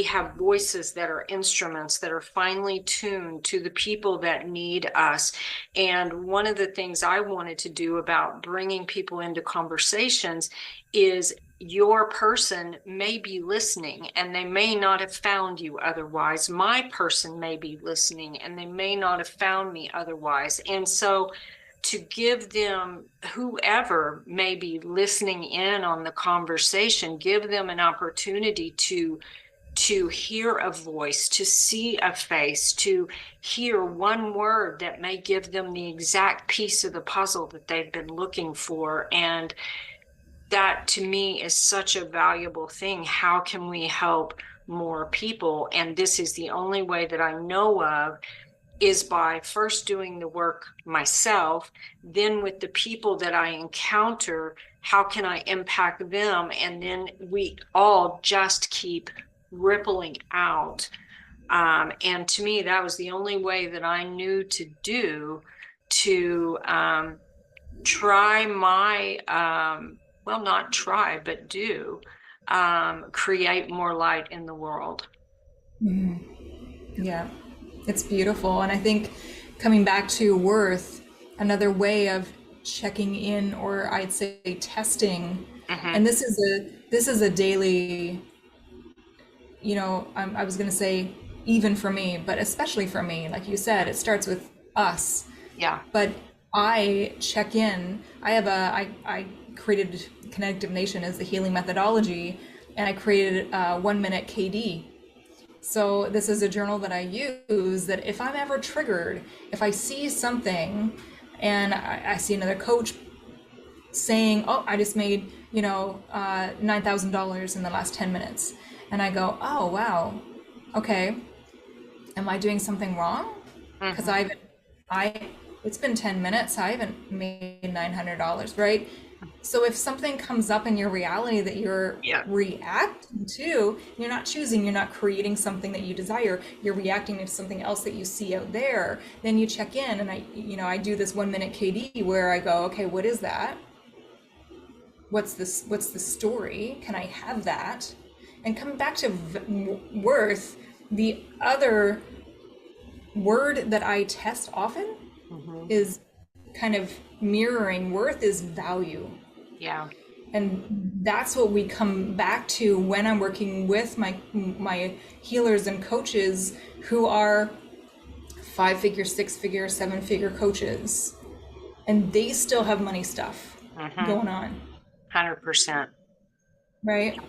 Speaker 1: have voices that are instruments that are finely tuned to the people that need us. And one of the things I wanted to do about bringing people into conversations is your person may be listening and they may not have found you otherwise. My person may be listening and they may not have found me otherwise. And so to give them, whoever may be listening in on the conversation, give them an opportunity to hear a voice, to see a face, to hear one word that may give them the exact piece of the puzzle that they've been looking for. And that to me is such a valuable thing. How can we help more people? And this is the only way that I know of, is by first doing the work myself, then with the people that I encounter, how can I impact them? And then we all just keep rippling out. And to me, that was the only way that I knew to do to try my, well, not try, but do create more light in the world.
Speaker 2: Yeah, it's beautiful. And I think coming back to worth, another way of checking in, or I'd say testing,
Speaker 1: Mm-hmm.
Speaker 2: and this is a daily, I was going to say even for me, but especially for me, like you said, it starts with us.
Speaker 1: Yeah.
Speaker 2: But I check in. I created Kinetic Divination as the healing methodology, and I created a 1 minute KD. So this is a journal that I use, that if I'm ever triggered, if I see something and I see another coach saying, oh, I just made, $9,000 in the last 10 minutes. And I go, oh, wow. Okay. Am I doing something wrong? Because
Speaker 1: Mm-hmm.
Speaker 2: it's been 10 minutes. I haven't made $900, right? So if something comes up in your reality that you're
Speaker 1: Yeah.
Speaker 2: reacting to, you're not choosing, you're not creating something that you desire, you're reacting to something else that you see out there, then you check in. And I do this 1 minute KD where I go, okay, what is that? what's the story? Can I have that? And coming back to worth, the other word that I test often
Speaker 1: Hmm.
Speaker 2: is kind of mirroring worth is value.
Speaker 1: Yeah.
Speaker 2: And that's what we come back to when I'm working with my healers and coaches who are 5-figure, 6-figure, 7-figure coaches, and they still have money stuff
Speaker 1: Hmm.
Speaker 2: going on,
Speaker 1: 100%.
Speaker 2: right?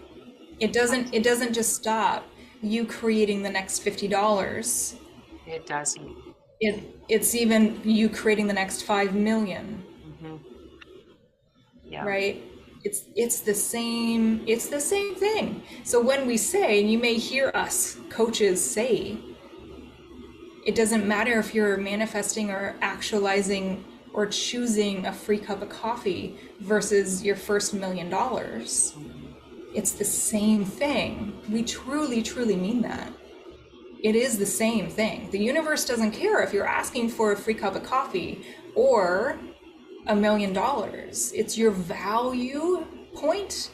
Speaker 2: It doesn't just stop you creating the next $50.
Speaker 1: It doesn't.
Speaker 2: It's even you creating the next 5 million,
Speaker 1: Hmm. Yeah.
Speaker 2: right? It's the same thing. So when we say, and you may hear us coaches say, it doesn't matter if you're manifesting or actualizing or choosing a free cup of coffee versus your first $1 million.
Speaker 1: Hmm.
Speaker 2: It's the same thing. We truly, truly mean that. It is the same thing. The universe doesn't care if you're asking for a free cup of coffee or $1 million. It's your value point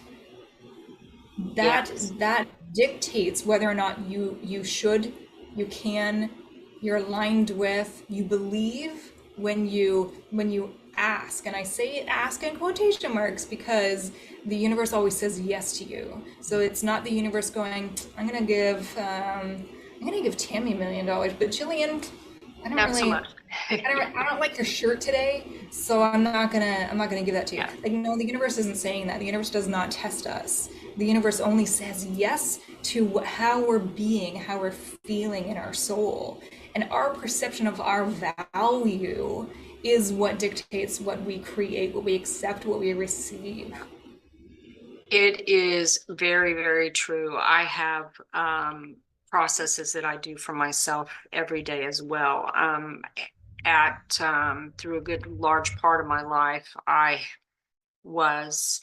Speaker 2: that
Speaker 1: Yes.
Speaker 2: that dictates whether or not you should, you can, you're aligned with, you believe when you ask. And I say ask in quotation marks because the universe always says yes to you. So it's not the universe going, I'm gonna give Tammy $1 million, but Jillian, I don't
Speaker 1: Not so
Speaker 2: really,
Speaker 1: much.
Speaker 2: I don't like your shirt today, so I'm not gonna give that to you.
Speaker 1: Yeah.
Speaker 2: Like, no, the universe isn't saying that. The universe does not test us. The universe only says yes to how we're being, how we're feeling in our soul. And our perception of our value is what dictates what we create, what we accept, what we receive.
Speaker 1: It is very, very true. I have processes that I do for myself every day as well. Through a good large part of my life, I was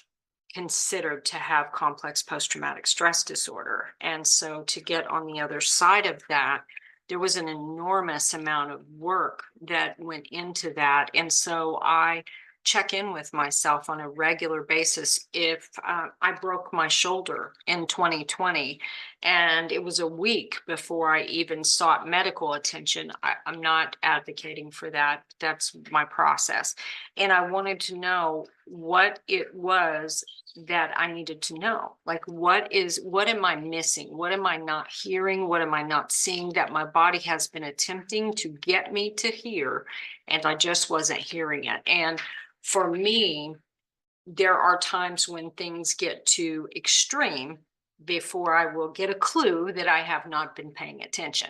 Speaker 1: considered to have complex post-traumatic stress disorder. And so to get on the other side of that, there was an enormous amount of work that went into that. And so I check in with myself on a regular basis. If I broke my shoulder in 2020, and it was a week before I even sought medical attention. I'm not advocating for that. That's my process. And I wanted to know what it was that I needed to know. Like, what am I missing? What am I not hearing? What am I not seeing that my body has been attempting to get me to hear? And I just wasn't hearing it. And for me, there are times when things get too extreme before I will get a clue that I have not been paying attention.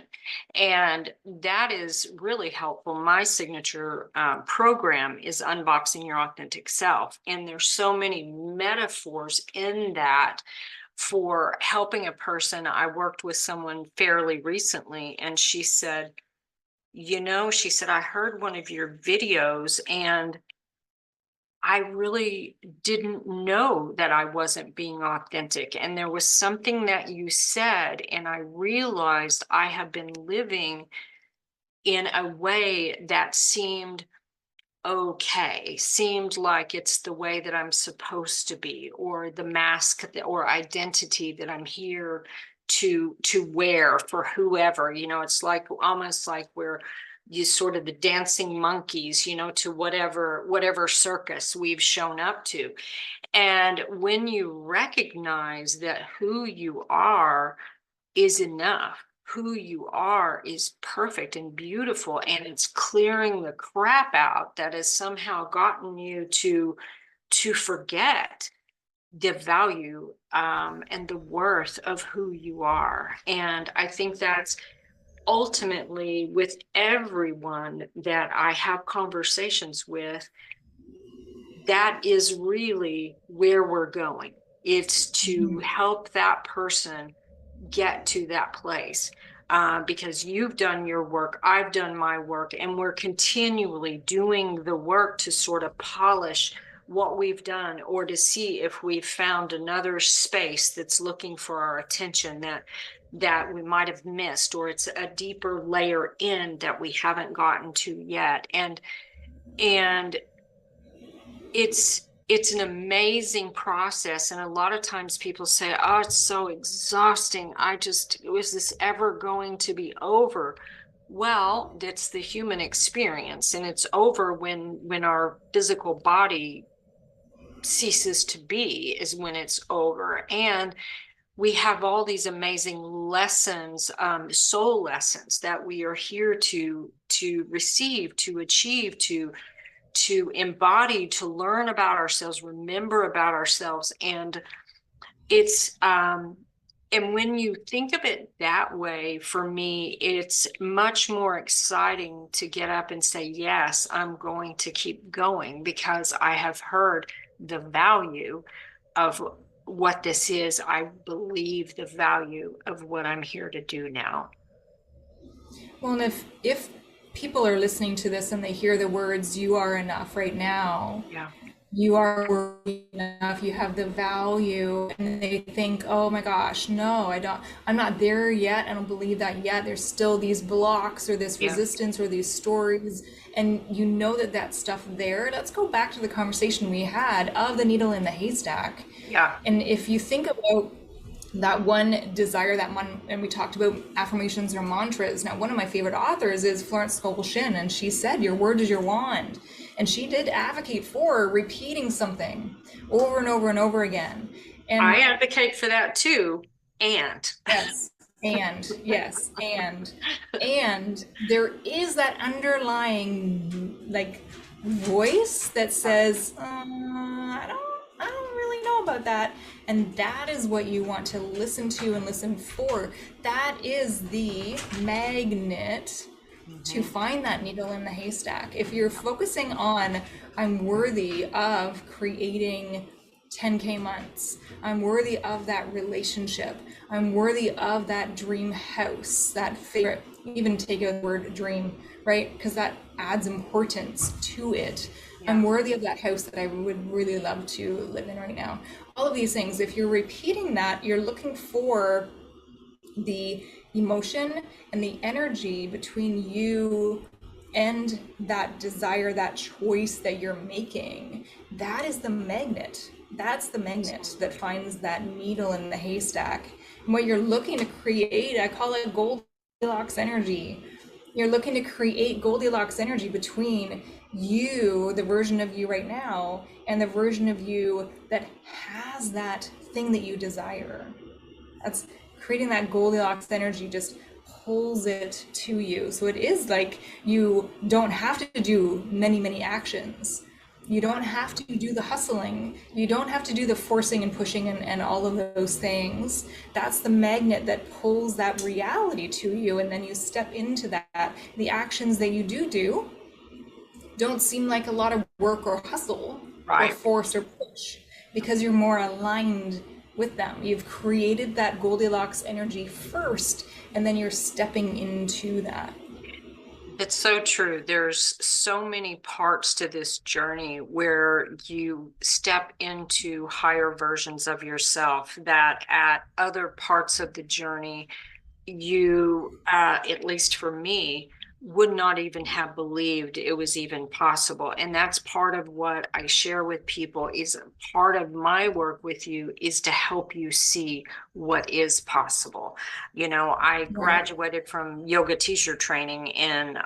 Speaker 1: And that is really helpful. My signature program is Unboxing Your Authentic Self. And there's so many metaphors in that for helping a person. I worked with someone fairly recently, and she said, she said, I heard one of your videos and I really didn't know that I wasn't being authentic. And there was something that you said, and I realized I have been living in a way that seemed okay, seemed like it's the way that I'm supposed to be, or the mask or identity that I'm here to wear for whoever. It's like almost like we're you sort of the dancing monkeys, to whatever circus we've shown up to. And when you recognize that who you are is enough, who you are is perfect and beautiful, and it's clearing the crap out that has somehow gotten you to forget the value and the worth of who you are. And I think that's ultimately with everyone that I have conversations with, that is really where we're going. It's to help that person get to that place. Because you've done your work, I've done my work, and we're continually doing the work to sort of polish what we've done, or to see if we've found another space that's looking for our attention that we might have missed, or it's a deeper layer in that we haven't gotten to yet. And it's it's an amazing process. And a lot of times people say, oh, it's so exhausting. Was this ever going to be over? Well, that's the human experience, and it's over when our physical body ceases to be, is when it's over. And we have all these amazing lessons, soul lessons that we are here to receive, to achieve, to embody, to learn about ourselves, remember about ourselves. And it's and when you think of it that way, for me, it's much more exciting to get up and say, yes, I'm going to keep going, because I have heard the value of what this is. I believe the value of what I'm here to do now.
Speaker 2: Well, and if people are listening to this and they hear the words "you are enough" right now,
Speaker 1: Yeah.
Speaker 2: you are worthy enough, you have the value, and they think, oh my gosh, no, I'm not there yet, I don't believe that yet, there's still these blocks or this
Speaker 1: Yeah.
Speaker 2: resistance or these stories, and you know that stuff there. Let's go back to the conversation we had of the needle in the haystack.
Speaker 1: Yeah.
Speaker 2: And if you think about that one desire, that one, and we talked about affirmations or mantras. Now, one of my favorite authors is Florence Scovel Shinn, and she said, "Your word is your wand." And she did advocate for repeating something over and over and over again.
Speaker 1: I
Speaker 2: And
Speaker 1: advocate for that too. And
Speaker 2: yes, and yes, and there is that underlying like voice that says, I don't really know about that. And that is what you want to listen to and listen for. That is the magnet to
Speaker 1: Mhm.
Speaker 2: find that needle in the haystack. If you're focusing on, I'm worthy of creating 10K months, I'm worthy of that relationship, I'm worthy of that dream house, that favorite, even take out the word dream, right? Because that adds importance to it. I'm
Speaker 1: Yeah.
Speaker 2: worthy of that house that I would really love to live in right now. All of these things, if you're repeating that, you're looking for the emotion and the energy between you and that desire, that choice that you're making. That is the magnet. That's the magnet that finds that needle in the haystack. And what you're looking to create, I call it Goldilocks energy. You're looking to create Goldilocks energy between you, the version of you right now, and the version of you that has that thing that you desire. That's creating that Goldilocks energy, just pulls it to you. So it is like you don't have to do many actions. You don't have to do the hustling. You don't have to do the forcing and pushing and all of those things. That's the magnet that pulls that reality to you. And then you step into that. The actions that you do don't seem like a lot of work or hustle or
Speaker 1: Right.
Speaker 2: force or push because you're more aligned with them. You've created that Goldilocks energy first, and then you're stepping into that.
Speaker 1: It's so true. There's so many parts to this journey where you step into higher versions of yourself that at other parts of the journey, you, at least for me, would not even have believed it was even possible. And that's part of what I share with people. Is part of my work with you is to help you see what is possible. You know, I
Speaker 2: Right.
Speaker 1: graduated from yoga teacher training in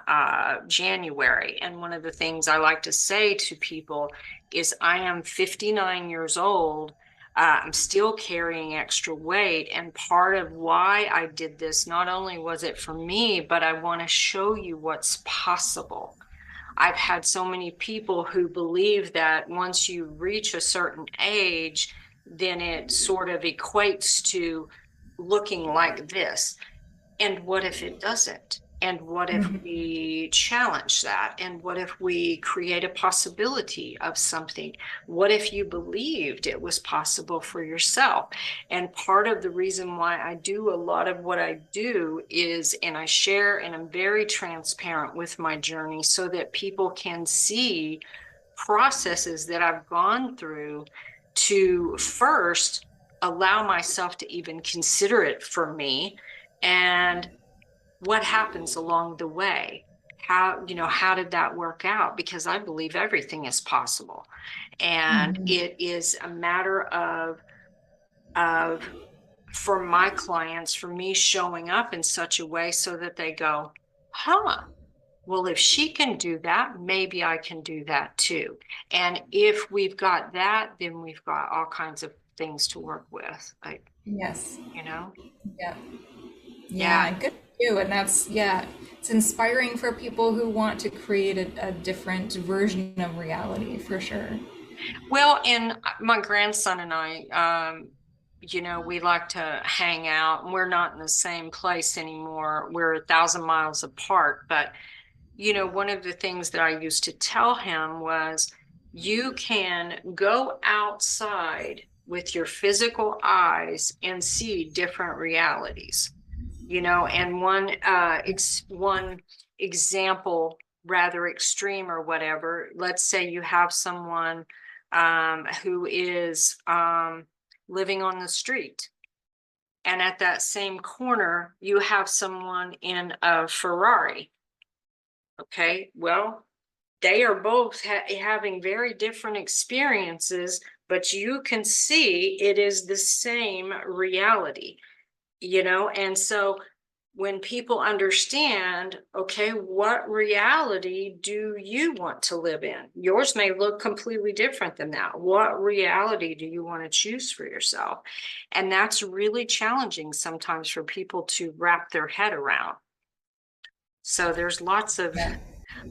Speaker 1: January. And one of the things I like to say to people is I am 59 years old. I'm still carrying extra weight. And part of why I did this, not only was it for me, but I want to show you what's possible. I've had so many people who believe that once you reach a certain age, then it sort of equates to looking like this. And what if it doesn't? And what if
Speaker 2: Mm-hmm.
Speaker 1: we challenge that? And what if we create a possibility of something? What if you believed it was possible for yourself? And part of the reason why I do a lot of what I do is, and I share and I'm very transparent with my journey so that people can see processes that I've gone through to first allow myself to even consider it for me, and what happens along the way. how did that work out? Because I believe everything is possible. And it is a matter of for my clients, for me showing up in such a way so that they go, huh, well, if she can do that, maybe I can do that too. And if we've got that, then we've got all kinds of things to work with. Like,
Speaker 2: Yes.
Speaker 1: you know,
Speaker 2: Yeah.
Speaker 1: yeah.
Speaker 2: Yeah. Good for you. And that's, yeah, it's inspiring for people who want to create a different version of reality for sure.
Speaker 1: Well, and my grandson and we like to hang out. We're not in the same place anymore. We're 1,000 miles apart. But, one of the things that I used to tell him was you can go outside with your physical eyes and see different realities, and one example, rather extreme or whatever, let's say you have someone who is living on the street. And at that same corner, you have someone in a Ferrari. Okay, well, they are both having very different experiences, but you can see it is the same reality, and so when people understand, okay, what reality do you want to live in? Yours may look completely different than that. What reality do you want to choose for yourself? And that's really challenging sometimes for people to wrap their head around. So there's
Speaker 2: Yeah.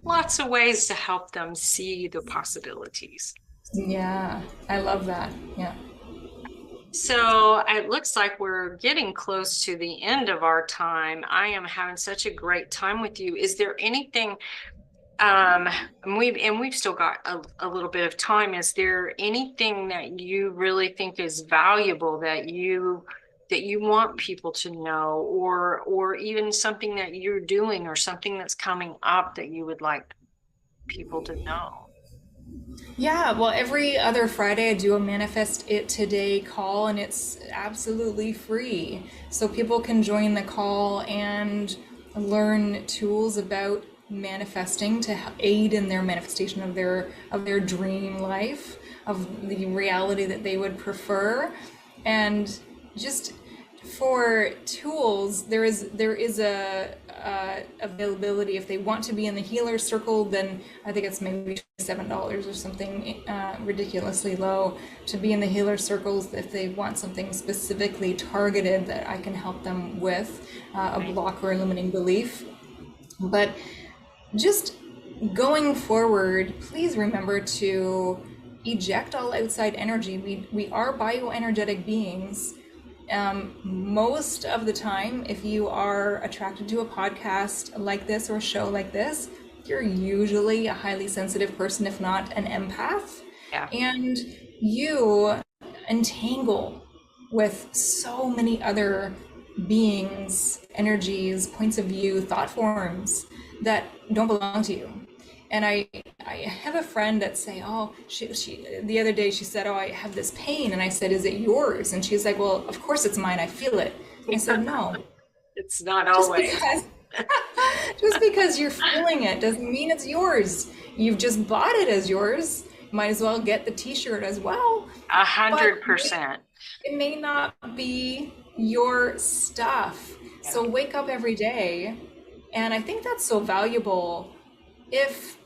Speaker 1: lots of ways to help them see the possibilities.
Speaker 2: Yeah. I love that. Yeah.
Speaker 1: So it looks like we're getting close to the end of our time. I am having such a great time with you. Is there anything, and we've still got a little bit of time. Is there anything that you really think is valuable that you want people to know, or even something that you're doing or something that's coming up that you would like people to know?
Speaker 2: Yeah, well, every other Friday I do a Manifest It Today call, and it's absolutely free. So people can join the call and learn tools about manifesting to aid in their manifestation of their dream life, of the reality that they would prefer. And just for tools, there is a availability. If they want to be in the healer circle, then I think it's maybe $7 or something ridiculously low to be in the healer circles. If they want something specifically targeted that I can help them with, a block or a limiting belief. But just going forward, please remember to eject all outside energy. We are bioenergetic beings. Most of the time, if you are attracted to a podcast like this or a show like this, you're usually a highly sensitive person, if not an empath.
Speaker 1: Yeah.
Speaker 2: And you entangle with so many other beings, energies, points of view, thought forms that don't belong to you. And I have a friend that say, oh, she the other day she said, oh, I have this pain. And I said, is it yours? And she's like, well, of course it's mine. I feel it. I said, no,
Speaker 1: It's not
Speaker 2: just
Speaker 1: always.
Speaker 2: because just because you're feeling it doesn't mean it's yours. You've just bought it as yours. Might as well get the t-shirt as well. But
Speaker 1: 100%.
Speaker 2: it may not be your stuff.
Speaker 1: Yeah.
Speaker 2: So wake up every day. And I think that's so valuable. If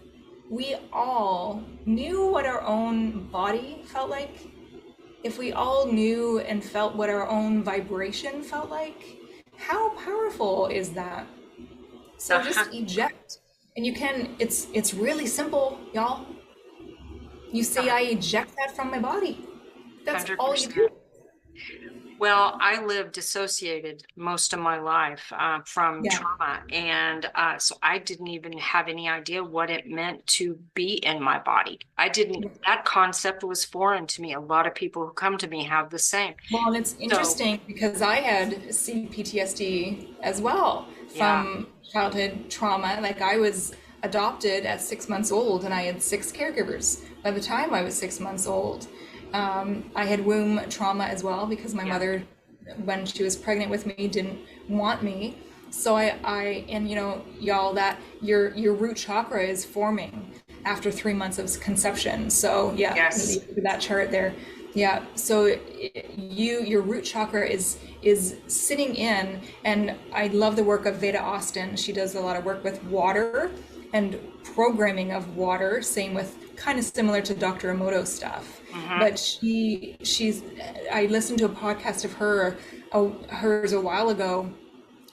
Speaker 2: we all knew what our own body felt like, if we all knew and felt what our own vibration felt like, how powerful is that? So just eject. And you can, it's really simple, y'all. You say, I eject that from my body. That's all you
Speaker 1: 100%.
Speaker 2: do.
Speaker 1: Well, I lived dissociated most of my life from
Speaker 2: Yeah.
Speaker 1: trauma. And so I didn't even have any idea what it meant to be in my body. That concept was foreign to me. A lot of people who come to me have the same.
Speaker 2: Well, and it's
Speaker 1: So,
Speaker 2: interesting because I had CPTSD as well
Speaker 1: yeah,
Speaker 2: from childhood trauma. Like I was adopted at 6 months old, and I had six caregivers by the time I was 6 months old. I had womb trauma as well because my
Speaker 1: yeah,
Speaker 2: mother, when she was pregnant with me, didn't want me. So and you know, y'all, that your root chakra is forming after 3 months of conception. So yeah,
Speaker 1: Yes.
Speaker 2: that chart there. Yeah. So your root chakra is sitting in, and I love the work of Veda Austin. She does a lot of work with water and programming of water. Same with kind of similar to Dr. Emoto stuff.
Speaker 1: Mm-hmm.
Speaker 2: But she's I listened to a podcast of hers a while ago,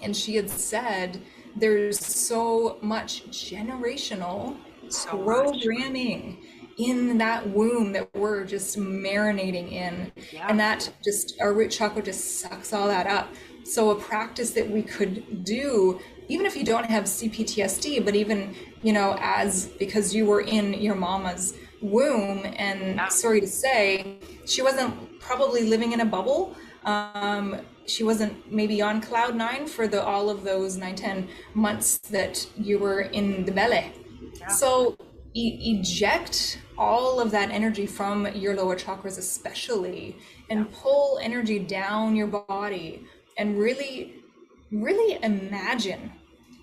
Speaker 2: and she had said there's so much generational
Speaker 1: So much.
Speaker 2: programming in that womb that we're just marinating in,
Speaker 1: Yeah.
Speaker 2: and that just our root chakra just sucks all that up. So a practice that we could do, even if you don't have CPTSD, but even, you know, as because you were in your mama's womb, and
Speaker 1: Yeah.
Speaker 2: sorry to say, she wasn't probably living in a bubble. She wasn't maybe on cloud nine for the all of those 9, 10 months that you were in the belly.
Speaker 1: Yeah.
Speaker 2: So eject all of that energy from your lower chakras, especially,
Speaker 1: Yeah.
Speaker 2: and pull energy down your body, and really, really imagine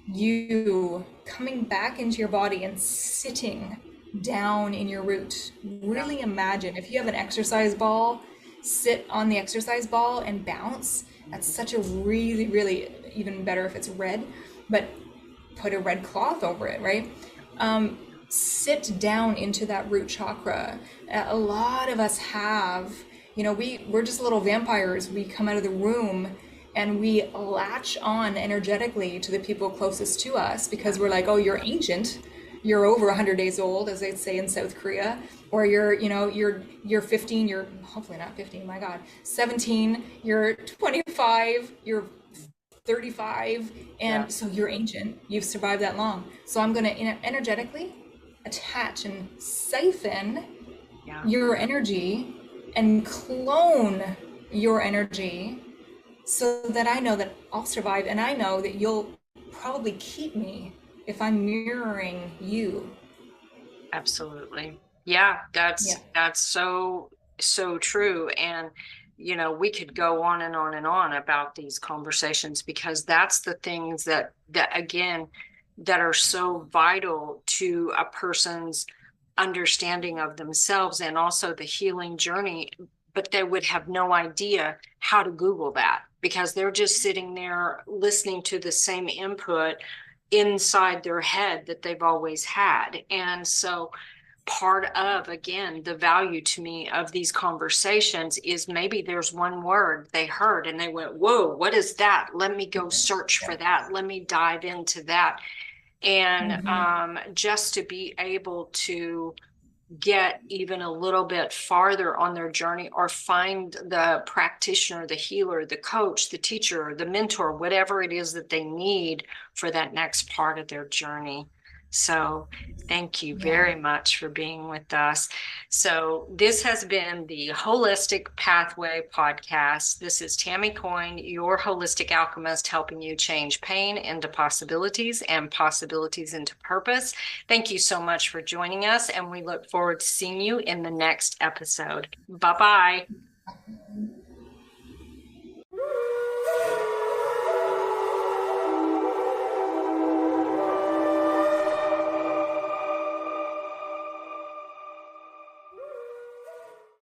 Speaker 2: you coming back into your body and sitting down in your root.
Speaker 1: Yeah.
Speaker 2: Really imagine if you have an exercise ball, sit on the exercise ball and bounce. That's such a really, really, even better if it's red, but put a red cloth over it, right? Sit down into that root chakra. A lot of us have, you know, we're just little vampires. We come out of the womb and we latch on energetically to the people closest to us because we're like, oh, you're ancient, you're over 100 days old, as they'd say in South Korea, or you're, you know, you're 15, you're hopefully not 15, my God, 17, you're 25, you're 35,
Speaker 1: Yeah.
Speaker 2: and so you're ancient, you've survived that long. So I'm going to energetically attach and siphon
Speaker 1: Yeah.
Speaker 2: your energy and clone your energy so that I know that I'll survive, and I know that you'll probably keep me if I'm mirroring you.
Speaker 1: Absolutely. Yeah,
Speaker 2: Yeah.
Speaker 1: that's so true. And you know, we could go on and on and on about these conversations because that's the things that again that are so vital to a person's understanding of themselves and also the healing journey, but they would have no idea how to Google that because they're just sitting there listening to the same input inside their head that they've always had. And so part of, again, the value to me of these conversations is maybe there's one word they heard and they went, whoa, what is that? Let me go search for that. Let me dive into that. And just to be able to get even a little bit farther on their journey or find the practitioner, the healer, the coach, the teacher, the mentor, whatever it is that they need for that next part of their journey. So thank you
Speaker 2: Yeah.
Speaker 1: very much for being with us. So this has been the Holistic Pathway podcast. This is Tammy Coyne, your holistic alchemist, helping you change pain into possibilities and possibilities into purpose. Thank you so much for joining us, and we look forward to seeing you in the next episode. Bye-bye.